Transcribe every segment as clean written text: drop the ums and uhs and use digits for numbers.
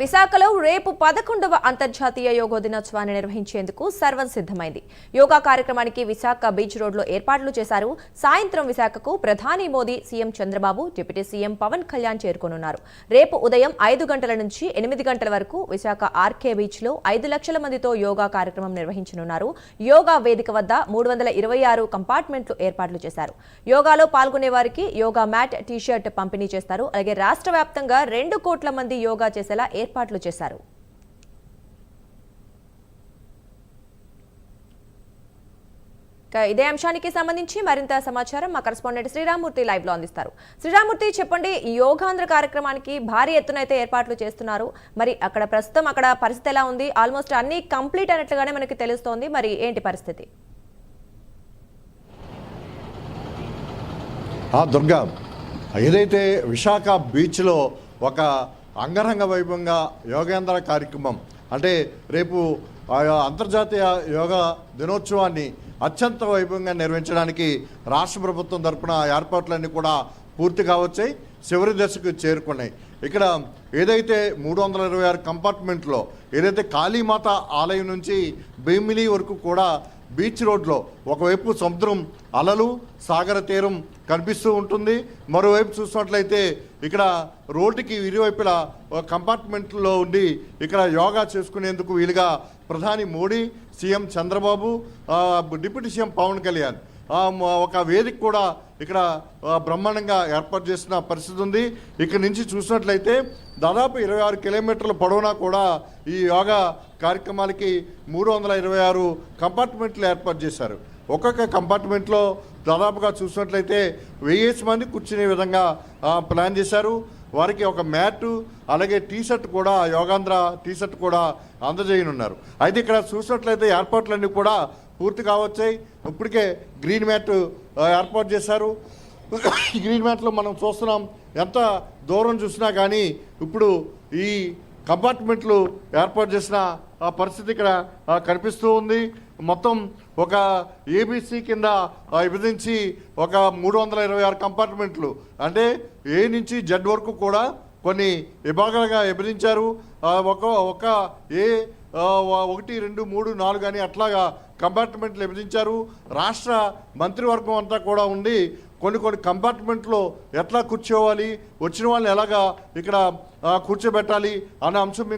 విశాఖలో రేపు 11వ అంతర్జాతీయ యోగా దినోత్సవాన్ని నిర్వహించేందుకు సర్వం సిద్ధమైంది. యోగా కార్యక్రమానికి విశాఖ బీచ్ రోడ్లో ఏర్పాట్లు చేశారు. సాయంత్రం విశాఖకు ప్రధాని Modi, CM Chandrababu, deputy CM Pawan Kalyan చేరుకోనున్నారు. రేపు ఉదయం 5 గంటల నుంచి 8 గంటల వరకు విశాఖ ఆర్కే బీచ్లో 5 లక్షల మందితో యోగా కార్యక్రమం నిర్వహించనున్నారు. యోగా వేదిక వద్ద 326 కంపార్ట్మెంట్లు ఏర్పాట్లు చేశారు. యోగాలో పాల్గొనే వారికి యోగా మ్యాట్, టీ-షర్ట్ పంపిణీ చేస్తారు. అలాగే రాష్ట్ర వ్యాప్తంగా 2 కోట్ల మంది యోగా చేసేలా ఏర్పాట్లు చేశారు. ఇదే అంశానికి సంబంధించి మరింత సమాచారం మా కరెస్పాండెంట్ శ్రీరామూర్తి లైవ్ లో అందిస్తారు. శ్రీరామూర్తి, చెప్పండి, యోగాంధ్ర కార్యక్రమానికి భారీ ఎత్తున అయితే ఏర్పాట్లు చేస్తున్నారు. మరి అక్కడ ప్రస్తుతం పరిస్థితి ఎలా ఉంది? ఆల్మోస్ట్ అన్ని కంప్లీట్ అయినట్లుగానే మనకి తెలుస్తోంది. మరి ఏంటి పరిస్థితి? దుర్గా, ఏదైతే విశాఖ బీచ్లో ఒక అంగరంగ వైభవంగా యోగేంద్ర కార్యక్రమం అంటే రేపు అంతర్జాతీయ యోగా దినోత్సవాన్ని అత్యంత వైభవంగా నిర్వహించడానికి రాష్ట్ర ప్రభుత్వం తరఫున ఏర్పాట్లన్నీ కూడా పూర్తి కావచ్చాయి, చివరి దశకు చేరుకున్నాయి. ఇక్కడ ఏదైతే 326 కంపార్ట్మెంట్లో ఏదైతే కాళీమాత ఆలయం నుంచి భీమిలి వరకు కూడా బీచ్ రోడ్లో ఒకవైపు సముద్రం అలలు, సాగర తీరం కనిపిస్తూ ఉంటుంది. మరోవైపు చూసినట్లయితే ఇక్కడ రోడ్డుకి ఇరువైపులా కంపార్ట్మెంట్లో ఉండి ఇక్కడ యోగా చేసుకునేందుకు వీలుగా ప్రధాని Modi, CM Chandrababu, deputy CM Pawan Kalyan ఒక వేదిక కూడా ఇక్కడ బ్రహ్మాండంగా ఏర్పాటు చేసిన పరిస్థితి ఉంది. ఇక్కడ నుంచి చూసినట్లయితే దాదాపు 26 కిలోమీటర్ల పొడవునా కూడా ఈ యోగా కార్యక్రమాలకి 326 కంపార్ట్మెంట్లు ఏర్పాటు చేశారు. ఒక్కొక్క కంపార్ట్మెంట్లో దాదాపుగా చూసినట్లయితే 1000 మంది కూర్చునే విధంగా ప్లాన్ చేశారు. వారికి ఒక మ్యాటు, అలాగే టీ-షర్ట్ కూడా, యోగాంధ్ర టీ-షర్ట్ కూడా అందజేయనున్నారు. అయితే ఇక్కడ చూసినట్లయితే ఏర్పాట్లన్నీ కూడా పూర్తి కావచ్చాయి. ఇప్పటికే గ్రీన్ మ్యాట్ ఏర్పాటు చేశారు. గ్రీన్ మ్యాట్లో మనం చూస్తున్నాం, ఎంత దూరం చూసినా కానీ ఇప్పుడు ఈ కంపార్ట్మెంట్లు ఏర్పాటు చేసిన పరిస్థితి ఇక్కడ కనిపిస్తూ ఉంది. మొత్తం ఒక ఏబీసీ కింద విభజించి ఒక 326 కంపార్ట్మెంట్లు అంటే ఏ నుంచి జెడ్ వరకు కూడా కొన్ని విభాగాలుగా విభజించారు. ఒక ఏ 1, 2, 3, 4 అని అట్లాగా కంపార్ట్మెంట్లు విభజించారు. రాష్ట్ర మంత్రివర్గం అంతా కూడా ఉండి కొన్ని కంపార్ట్మెంట్లో ఎట్లా కూర్చోవాలి, వచ్చిన వాళ్ళని ఎలాగా ఇక్కడ కూర్చోబెట్టాలి అనే అంశం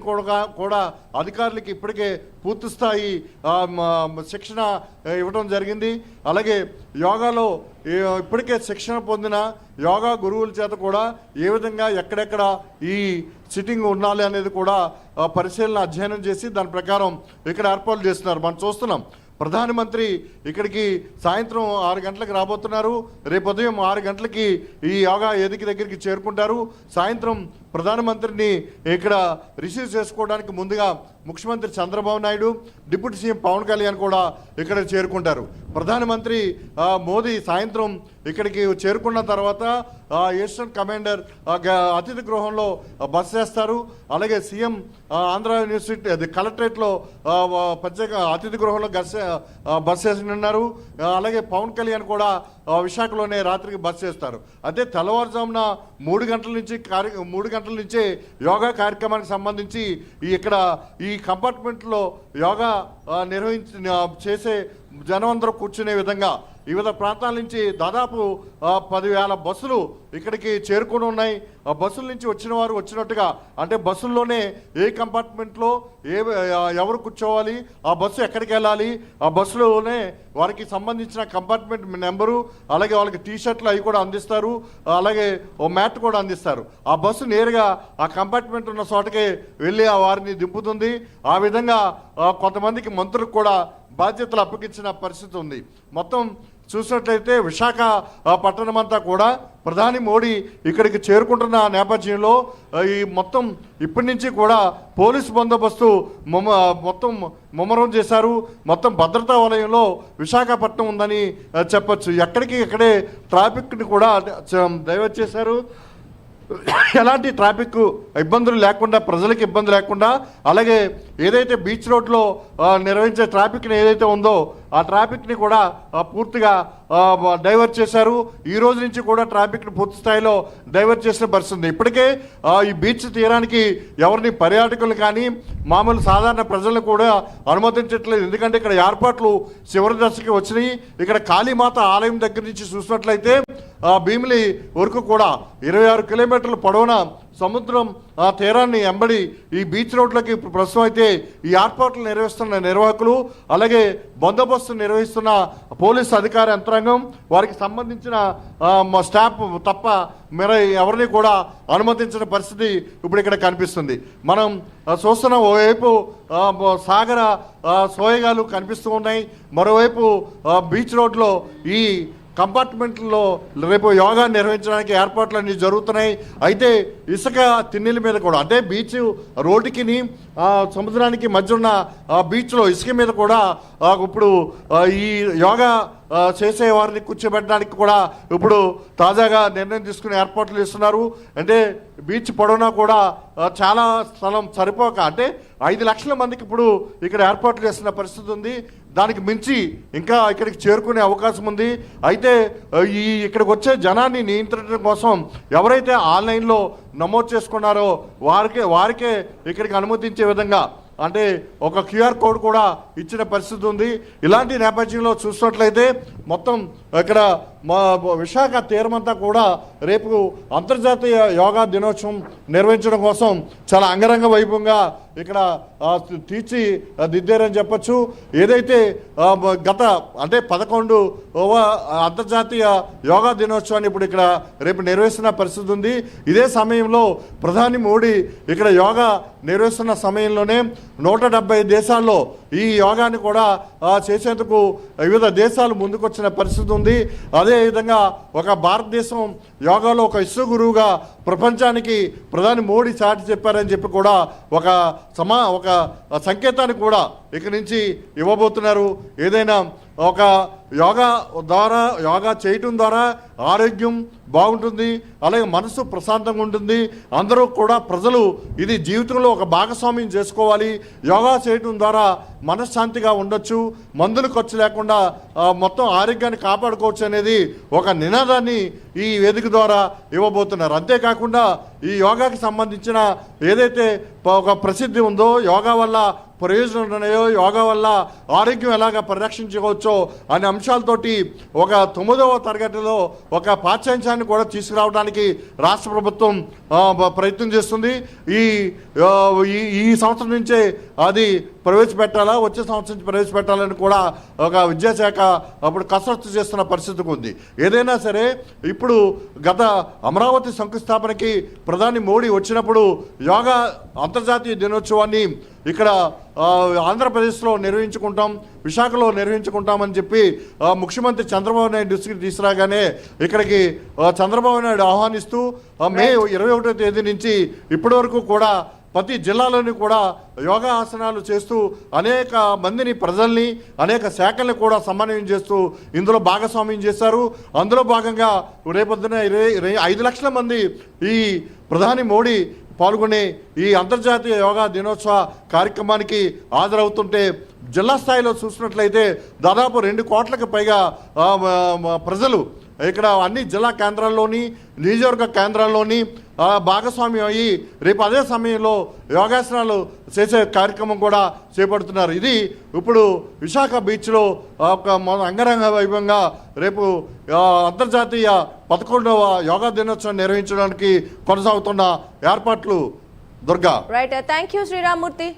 కూడా అధికారులకి ఇప్పటికే పూర్తి స్థాయి శిక్షణ ఇవ్వడం జరిగింది. అలాగే యోగాలో ఇప్పటికే శిక్షణ పొందిన యోగా గురువుల చేత కూడా ఏ విధంగా ఎక్కడెక్కడ ఈ సిట్టింగ్ ఉండాలి అనేది కూడా పరిశీలన అధ్యయనం చేసి దాని ప్రకారం ఇక్కడ ఏర్పాట్లు చేస్తున్నారు. మనం చూస్తున్నాం, ప్రధానమంత్రి ఇక్కడికి సాయంత్రం 6 గంటలకు రాబోతున్నారు. రేపు ఉదయం 6 గంటలకి ఈ యోగా వేదిక దగ్గరికి చేరుకుంటారు. సాయంత్రం ప్రధానమంత్రిని ఇక్కడ రిసీవ్ చేసుకోవడానికి ముందుగా ముఖ్యమంత్రి చంద్రబాబు నాయుడు, డిప్యూటీ సీఎం పవన్ కళ్యాణ్ కూడా ఇక్కడ చేరుకుంటారు. ప్రధానమంత్రి మోదీ సాయంత్రం ఇక్కడికి చేరుకున్న తర్వాత ఈస్టర్న్ కమాండర్ అతిథి గృహంలో బస చేస్తారు. అలాగే సీఎం ఆంధ్ర యూనివర్సిటీ అది కలెక్టరేట్లో ప్రత్యేక అతిథి గృహంలో బస చేస్తున్నారు. అలాగే పవన్ కళ్యాణ్ కూడా విశాఖలోనే రాత్రికి బస చేస్తారు. అదే తెల్లవారుజామున 3 గంటల నుంచే యోగా కార్యక్రమానికి సంబంధించి ఇక్కడ ఈ కంపార్ట్మెంట్లో యోగా చేసే జనం అందరూ కూర్చునే విధంగా వివిధ ప్రాంతాల నుంచి దాదాపు 10,000 బస్సులు ఇక్కడికి చేరుకొని ఉన్నాయి. ఆ బస్సుల నుంచి వచ్చిన వారు వచ్చినట్టుగా అంటే బస్సుల్లోనే ఏ కంపార్ట్మెంట్లో ఎవరు కూర్చోవాలి, ఆ బస్సు ఎక్కడికి వెళ్ళాలి, ఆ బస్సులోనే వారికి సంబంధించిన కంపార్ట్మెంట్ నెంబరు, అలాగే వాళ్ళకి టీ-షర్ట్లు అవి కూడా అందిస్తారు. అలాగే ఓ మ్యాట్ కూడా అందిస్తారు. ఆ బస్సు నేరుగా ఆ కంపార్ట్మెంట్ ఉన్న చోటకే వెళ్ళి ఆ వారిని దింపుతుంది. ఆ విధంగా కొంతమందికి మంత్రులకు కూడా బాధ్యతలు అప్పగించిన పరిస్థితి ఉంది. మొత్తం చూసినట్లయితే విశాఖ పట్టణం అంతా కూడా ప్రధాని మోడీ ఇక్కడికి చేరుకుంటున్న నేపథ్యంలో ఈ మొత్తం ఇప్పటి నుంచి కూడా పోలీసు బందోబస్తు మొత్తం ముమ్మరం చేశారు. మొత్తం భద్రతా వలయంలో విశాఖపట్నం ఉందని చెప్పచ్చు. ఎక్కడే ట్రాఫిక్ని కూడా డైవర్ట్ చేశారు. ఎలాంటి ట్రాఫిక్ ఇబ్బందులు లేకుండా, ప్రజలకు ఇబ్బంది లేకుండా, అలాగే ఏదైతే బీచ్ రోడ్లో నిర్వహించే ట్రాఫిక్ని ఏదైతే ఉందో ఆ ట్రాఫిక్ని కూడా పూర్తిగా డైవర్ట్ చేశారు. ఈ రోజు నుంచి కూడా ట్రాఫిక్ని పూర్తి స్థాయిలో డైవర్ట్ చేసిన పరిస్థితి. ఇప్పటికే ఈ బీచ్ తీరానికి ఎవరిని పర్యాటకులు కానీ మామూలు సాధారణ ప్రజలను కూడా అనుమతించట్లేదు. ఎందుకంటే ఇక్కడ ఏర్పాట్లు చివరి దశకి వచ్చినాయి. ఇక్కడ కాళీమాత ఆలయం దగ్గర నుంచి చూసినట్లయితే భీమిలి వరకు కూడా 26 కిలోమీటర్ల పొడవున సముద్రం తీరాన్ని ఎంబడి ఈ బీచ్ రోడ్లకి ప్రస్తుతం అయితే ఈ ఏర్పాట్లు నిర్వహిస్తున్న నిర్వాహకులు, అలాగే బందోబస్తు నిర్వహిస్తున్న పోలీసు అధికార యంత్రాంగం, వారికి సంబంధించిన స్టాఫ్ తప్ప మరి ఎవరిని కూడా అనుమతించిన పరిస్థితి ఇప్పుడు ఇక్కడ కనిపిస్తుంది. మనం చూస్తున్న ఓవైపు సాగర సోయగాలు కనిపిస్తూ ఉన్నాయి, మరోవైపు బీచ్ రోడ్లో ఈ కంపార్ట్మెంట్లో రేపు యోగా నిర్వహించడానికి ఏర్పాట్లన్నీ జరుగుతున్నాయి. అయితే ఇసుక తిన్నెల మీద కూడా, అంటే బీచ్ రోడ్డుకి సముద్రానికి మధ్య ఉన్న బీచ్లో ఇసుక మీద కూడా ఇప్పుడు ఈ యోగా చేసే వారిని కూర్చోబెట్టడానికి కూడా ఇప్పుడు తాజాగా నిర్ణయం తీసుకుని ఏర్పాట్లు చేస్తున్నారు. అంటే బీచ్ పొడవునా కూడా చాలా స్థలం సరిపోక, అంటే 5 లక్షల మందికి ఇప్పుడు ఇక్కడ ఏర్పాట్లు చేస్తున్న పరిస్థితి ఉంది. దానికి మించి ఇంకా ఇక్కడికి చేరుకునే అవకాశం ఉంది. అయితే ఇక్కడికి వచ్చే జనాన్ని నియంత్రించడం కోసం ఎవరైతే ఆన్లైన్లో నమోదు చేసుకున్నారో వారికే ఇక్కడికి అనుమతించే విధంగా అంటే ఒక క్యూఆర్ కోడ్ కూడా ఇచ్చిన పరిస్థితి ఉంది. ఇలాంటి నేపథ్యంలో చూసినట్లయితే మొత్తం ఇక్కడ మా విశాఖ తీరమంతా కూడా రేపు అంతర్జాతీయ యోగా దినోత్సవం నిర్వహించడం కోసం చాలా అంగరంగ వైభవంగా ఇక్కడ తీర్చిదిద్దారని చెప్పచ్చు. ఏదైతే గత అంటే 11వ అంతర్జాతీయ యోగా దినోత్సవాన్ని ఇప్పుడు ఇక్కడ రేపు నిర్వహిస్తున్న పరిస్థితి ఉంది. ఇదే సమయంలో ప్రధాని మోడీ ఇక్కడ యోగా నిర్వహిస్తున్న సమయంలోనే 170 దేశాల్లో ఈ యోగాన్ని కూడా చేసేందుకు వివిధ దేశాలు ముందుకొచ్చిన పరిస్థితి ఉంది. అదేవిధంగా ఒక భారతదేశం యోగాలో ఒక విశ్వ గురువుగా ప్రపంచానికి ప్రధాని మోడీ చాటి చెప్పారని చెప్పి కూడా ఒక సంకేతాన్ని కూడా ఇక్కడి నుంచి ఇవ్వబోతున్నారు. ఏదైనా ఒక యోగా చేయటం ద్వారా ఆరోగ్యం బాగుంటుంది, అలాగే మనసు ప్రశాంతంగా ఉంటుంది. అందరూ కూడా ప్రజలు ఇది జీవితంలో ఒక భాగస్వామ్యం చేసుకోవాలి. యోగా చేయటం ద్వారా మనశ్శాంతిగా ఉండొచ్చు, మందులు ఖర్చు లేకుండా మొత్తం ఆరోగ్యాన్ని కాపాడుకోవచ్చు అనేది ఒక నినాదాన్ని ఈ వేదిక ద్వారా ఇవ్వబోతున్నారు. అంతేకాకుండా ఈ యోగాకి సంబంధించిన ఏదైతే ఒక ప్రసిద్ధి ఉందో, యోగా వల్ల ప్రయోజనాలు ఉన్నాయో, యోగా వల్ల ఆరోగ్యం ఎలాగ పరిరక్షించుకోవచ్చో అనే అంశాలతోటి ఒక 9వ తరగతిలో ఒక పాఠ్యాంశాన్ని కూడా తీసుకురావడానికి రాష్ట్ర ప్రభుత్వం ప్రయత్నం చేస్తుంది. ఈ సంవత్సరం నుంచే అది ప్రవేశపెట్టాలా, వచ్చే సంవత్సరం నుంచి ప్రవేశపెట్టాలని కూడా ఒక విద్యాశాఖ అప్పుడు కసరత్తు చేస్తున్న పరిస్థితి ఉంది. ఏదైనా సరే ఇప్పుడు గత అమరావతి శంకుస్థాపనకి ప్రధాని మోడీ వచ్చినప్పుడు యోగా అంతర్జాతీయ దినోత్సవాన్ని ఇక్కడ ఆంధ్రప్రదేశ్లో నిర్వహించుకుంటాం, విశాఖలో నిర్వహించుకుంటామని చెప్పి ముఖ్యమంత్రి చంద్రబాబు నాయుడు దృష్టికి తీసుకురాగానే ఇక్కడికి చంద్రబాబు నాయుడు ఆహ్వానిస్తూ మే 21వ తేదీ నుంచి ఇప్పటి వరకు కూడా ప్రతి జిల్లాలోని కూడా యోగా ఆసనాలు చేస్తూ అనేక మందిని, ప్రజల్ని, అనేక శాఖల్ని కూడా సమన్వయం చేస్తూ ఇందులో భాగస్వామ్యం చేశారు. అందులో భాగంగా రేపొద్దున 5 లక్షల మంది ఈ ప్రధాని మోడీ పాల్గొనే ఈ అంతర్జాతీయ యోగా దినోత్సవ కార్యక్రమానికి హాజరవుతుంటే జిల్లా స్థాయిలో చూసినట్లయితే దాదాపు 2 కోట్లకు పైగా ప్రజలు ఇక్కడ అన్ని జిల్లా కేంద్రాల్లోని, నియోజకవర్గ కేంద్రాల్లోని భాగస్వామ్యం అయ్యి రేపు అదే సమయంలో యోగాసనాలు చేసే కార్యక్రమం కూడా చేపడుతున్నారు. ఇది ఇప్పుడు విశాఖ బీచ్లో ఒక అంగరంగ వైభవంగా రేపు అంతర్జాతీయ 11వ యోగా దినోత్సవం నిర్వహించడానికి కొనసాగుతున్న ఏర్పాట్లు. Durga. Right, thank you Sriramamurthy.